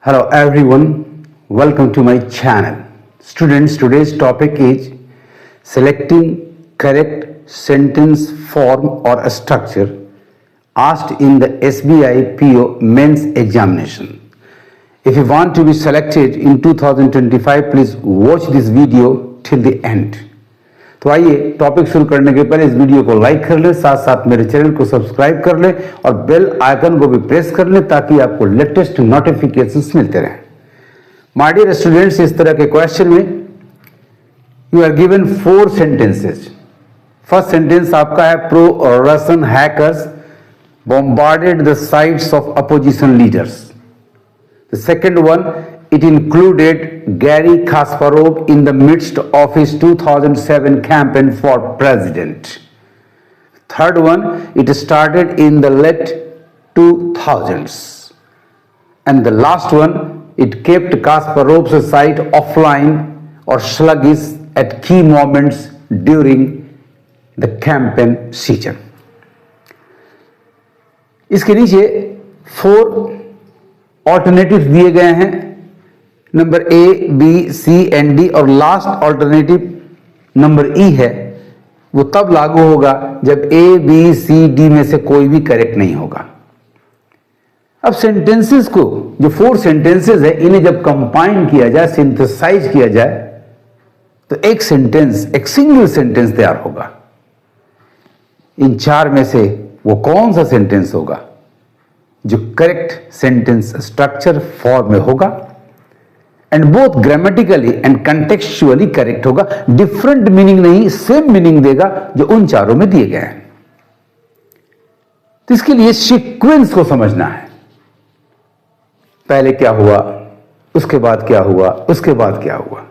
Hello everyone, welcome to my channel. Students, today's topic is selecting correct sentence form or a structure asked in the SBI PO mains examination. If you want to be selected in 2025, please watch this video till the end. तो आइए topic शुरू करने के पहले इस video को like कर लें, साथ साथ मेरे चैनल को सब्सक्राइब कर लें और बेल आइकन को भी प्रेस कर लें ताकि आपको लेटेस्ट नोटिफिकेशंस मिलते रहें। माय डियर स्टूडेंट्स, इस तरह के क्वेश्चन में you are given 4 sentences. First sentence आपका है pro Russian hackers bombarded the sites of opposition leaders. The second one, it included Gary Kasparov in the midst of his 2007 campaign for president. Third one, it started in the late 2000s. And the last one, it kept Kasparov's site offline or sluggish at key moments during the campaign season. इसके नीचे 4 alternative दिए गए हैं, number A, B, C and D, और last alternative number E है। वो तब लागू होगा जब ए, बी, सी, डी में से कोई भी करेक्ट नहीं होगा। अब सेंटेंसेस को, जो 4 सेंटेंसेस है, इन्हें जब कंबाइन किया जाए, सिंथेसाइज किया जाए, तो एक सेंटेंस, एक सिंगल सेंटेंस तैयार होगा। इन 4 में से वो कौन सा सेंटेंस होगा जो करेक्ट सेंटेंस स्ट्रक्चर फॉर्म में होगा and both grammatically and contextually correct होगा। डिफरेंट मीनिंग नहीं, सेम मीनिंग देगा जो उन 4 में दिए गए हैं। तो इसके लिए सीक्वेंस को समझना है। पहले क्या हुआ, उसके बाद क्या हुआ, उसके बाद क्या हुआ।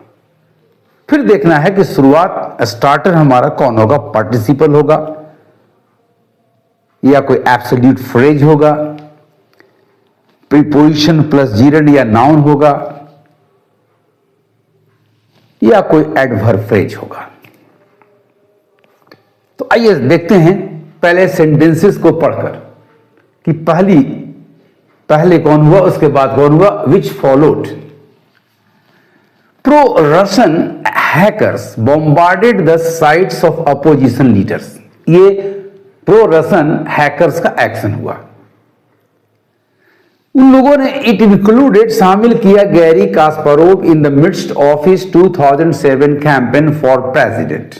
फिर देखना है कि शुरुआत, स्टार्टर हमारा कौन होगा, पार्टिसिपल होगा या कोई एब्सोल्यूट फ्रेज होगा, प्रीपोजिशन प्लस जीरंड या नाउन होगा, या कोई एडवर्ब फ्रेज होगा। तो आइए देखते हैं पहले सेंटेंसेस को पढ़कर कि पहले कौन हुआ, उसके बाद कौन हुआ। Which followed. Pro Russian hackers bombarded the sites of opposition leaders. ये प्रो रसन हैकर्स का एक्शन हुआ। उन लोगों ने इट इंक्लूडेड, शामिल किया, Garry Kasparov in the midst of his 2007 campaign for president.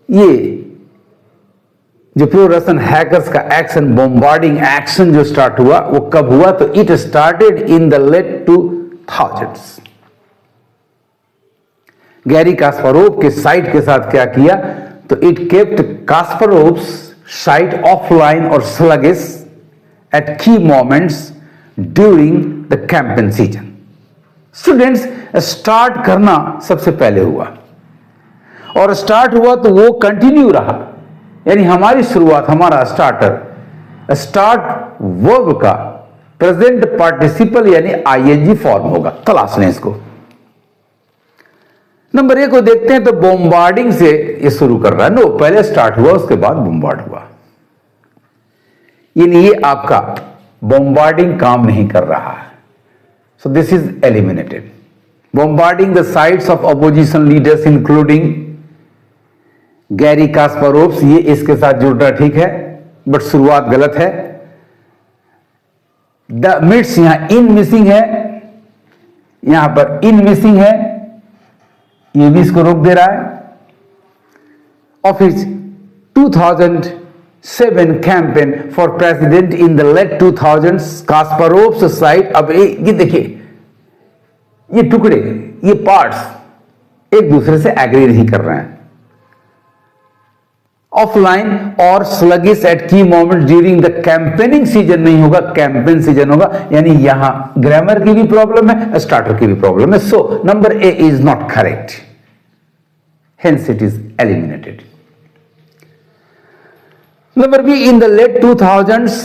ये जो प्रो रसन हैकर्स का एक्शन, बॉम्बार्डिंग एक्शन जो स्टार्ट हुआ, वो कब हुआ, तो it started in the late 2000s। Garry Kasparov के साइट के साथ क्या किया, तो इट केप्ट कास्पारोव्स साइट ऑफलाइन और स्लगिश एट की moments during the campaign season. Students, start करना सबसे पहले हुआ और स्टार्ट हुआ तो वो कंटिन्यू रहा, यानी हमारी शुरुआत, हमारा स्टार्टर स्टार्ट वर्ब का प्रेजेंट पार्टिसिपल यानी आईएनजी फॉर्म होगा। तलाश लें इसको। नंबर 1 को देखते हैं तो बॉम्बार्डिंग से ये शुरू कर रहा है। नो, पहले स्टार्ट हुआ उसके बाद बॉम्बार्ड हुआ, यानी ये आपका बॉम्बार्डिंग काम नहीं कर रहा है। So this is eliminated. Bombarding the sites of opposition leaders including Garry Kasparov's, ये इसके साथ जुड़ना ठीक है, बट शुरुआत गलत है। द मिड्स, यहां इन मिसिंग है, यहां पर इन मिसिंग है, ये भी इसको रोक दे रहा है। Of his 2007 campaign for president in the late 2000s, Kasparov's site. अब ये देखिए, ये टुकड़े, ये पार्ट्स एक दूसरे से एग्री नहीं कर रहे हैं। ऑफलाइन और स्लगिश एट की moment during the campaigning season नहीं होगा, कैंपेन सीजन होगा, यानी यहां ग्रामर की भी प्रॉब्लम है, स्टार्टर की भी प्रॉब्लम है। So number A is not correct, hence it is eliminated. Number B, in the late 2000s,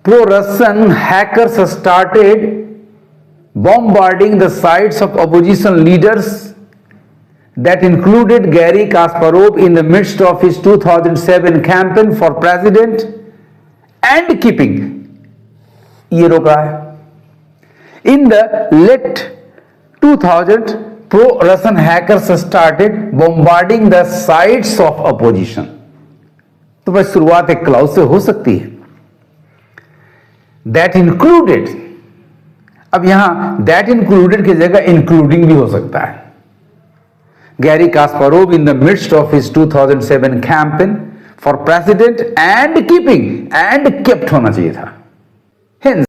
pro-Russian hackers started bombarding the sites of opposition leaders that included Gary Kasparov in the midst of his 2007 campaign for president and keeping ये रोक रहा है. In the late 2000, pro-Russian hackers started bombarding the sites of opposition. तो भाई शुरुआत एक clause से हो सकती है. That included, अब यहां that included की जगह including भी हो सकता है. Garry Kasparov in the midst of his 2007 campaign for president and kept होना चाहिए था. Hence,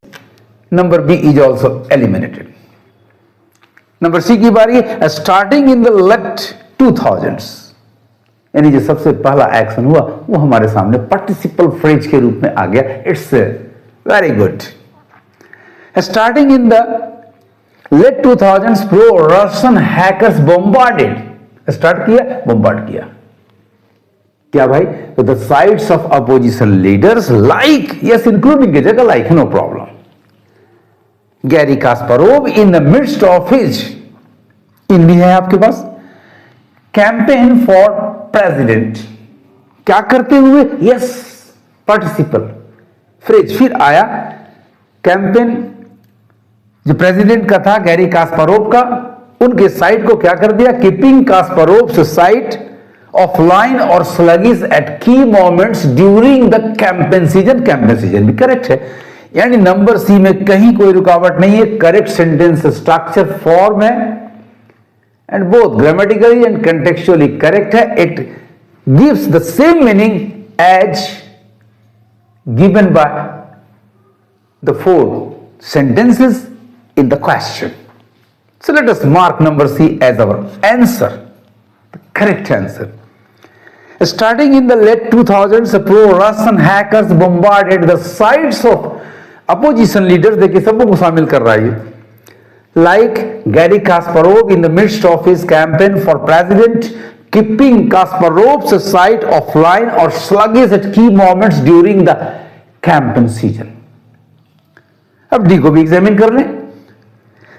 number B is also eliminated. Number C की बारी है. Starting in the late 2000s, यानी जो सबसे पहला एक्शन हुआ वो हमारे सामने पार्टिसिपल फ्रेज के रूप में आ गया. It's very good. Starting in the late 2000s, pro Russian hackers bombarded. Start किया, बॉम्बार्ड किया. क्या भाई? तो the sites of opposition leaders like, yes including की जगह like, no problem. Garry Kasparov in the midst of his, in भी है आपके पास, कैंपेन फॉर प्रेसिडेंट. क्या करते हुए? Yes, participle phrase. फिर आया कैंपेन जो प्रेसिडेंट का था गैरी कास्पारोव का, उनके साइट को क्या कर दिया? कीपिंग कास्पारोव साइट ऑफलाइन और स्लगिश एट की moments during the campaign season. Campaign season भी करेक्ट है, यानी नंबर सी में कहीं कोई रुकावट नहीं है. करेक्ट सेंटेंस स्ट्रक्चर फॉर्म है and both grammatically and contextually correct है. It gives the same meaning as given by the 4 sentences in the question. So let us mark number C as our answer, the correct answer. Starting in the late 2000s, pro-Russian hackers bombarded the sites of opposition leaders. देखिए सबको को शामिल कर रहा है. Like Garry Kasparov in the midst of his campaign for president, keeping Kasparov's site offline or sluggish at key moments during the campaign season. अब D को भी एग्जामिन कर लें.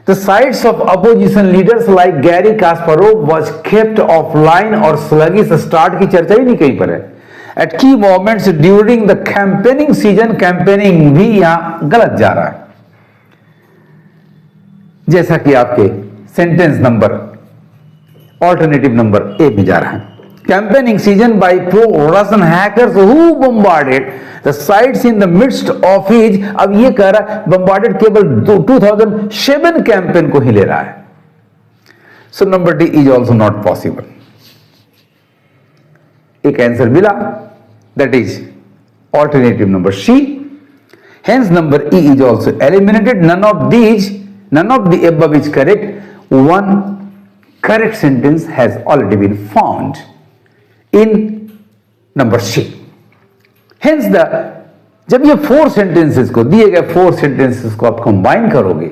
The sites of opposition leaders like Garry Kasparov was kept offline or sluggish. Start की चर्चा ही नहीं कहीं पर है. At key moments during the campaigning season, campaigning भी यहां गलत जा रहा है, जैसा कि आपके sentence number alternative number A में जा रहा है. Campaigning season by pro-Russian hackers who bombarded the sites in the midst of his. अब ये कह रहा है bombarded केवल 2007 कैंपेन को ही ले रहा है. So number D is also not possible. एक आंसर मिला, that is alternative number C. Hence number E is also eliminated. None of the above is correct. One correct sentence has already been found in number C. Hence जब ये 4 sentences को, दिए गए 4 sentences को आप combine करोगे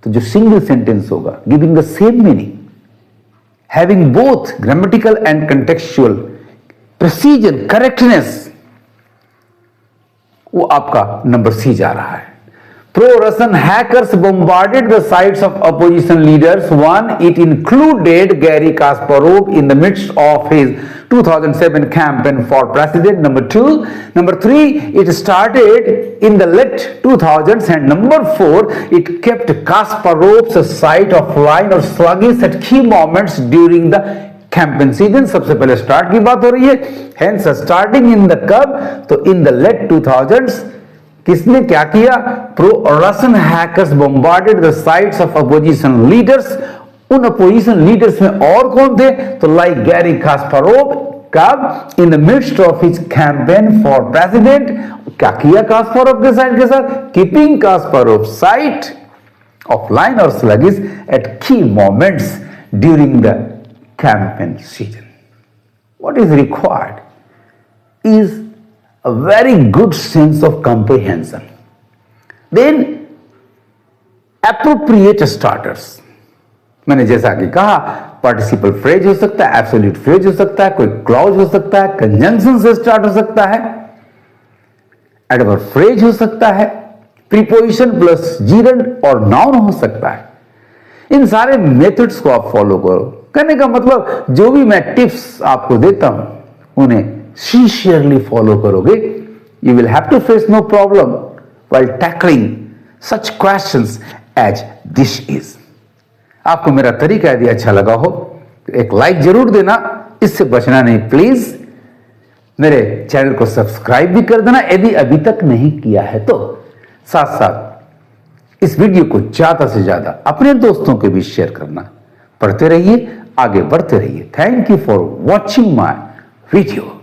तो जो सिंगल सेंटेंस होगा giving the same meaning, having both grammatical and contextual precision, correctness, वो आपका नंबर सी जा रहा है. Pro-Russian hackers bombarded the sites of opposition leaders. 1. It included Garry Kasparov in the midst of his 2007 campaign for president. Number 3. It started in the late 2000s. And number 4. It kept Kasparov's site offline or sluggish at key moments during the campaign season. सबसे पहले start की बात हो रही है. Hence starting in the कब? तो in the late 2000s. किसने क्या किया? Pro-Russian hackers bombarded the sites of opposition leaders. उन अपोजिशन लीडर्स में और कौन थे? तो लाइक गैरी कास्पारोव. कब? इन the midst of his campaign for president. क्या किया कास्पारोव के साइट के साथ? कीपिंग कास्पारोव साइट ऑफलाइन और स्लगिश एट की moments during the campaign season. What is required is a very good sense of comprehension. Then appropriate starters. मैंने जैसा कि कहा पार्टिसिपल फ्रेज हो सकता है, एब्सोल्यूट फ्रेज हो सकता है, कोई क्लॉज हो सकता है, कंजंक्शन से स्टार्ट हो सकता है, एडवर्ब फ्रेज हो सकता है, प्रीपोजिशन प्लस जीरंड और नाउन हो सकता है. इन सारे मेथड्स को आप फॉलो करो. कहने का मतलब जो भी मैं टिप्स आपको देता हूं उन्हें सिंसियरली फॉलो करोगे, you will have to face no problem while tackling such questions as this is. आपको मेरा तरीका यदि अच्छा लगा हो तो एक लाइक जरूर देना, इससे बचना नहीं प्लीज। मेरे चैनल को सब्सक्राइब भी कर देना यदि अभी तक नहीं किया है तो। साथ साथ इस वीडियो को ज्यादा से ज्यादा अपने दोस्तों के भी शेयर करना। पढ़ते रहिए, आगे बढ़ते रहिए। Thank you for watching my video.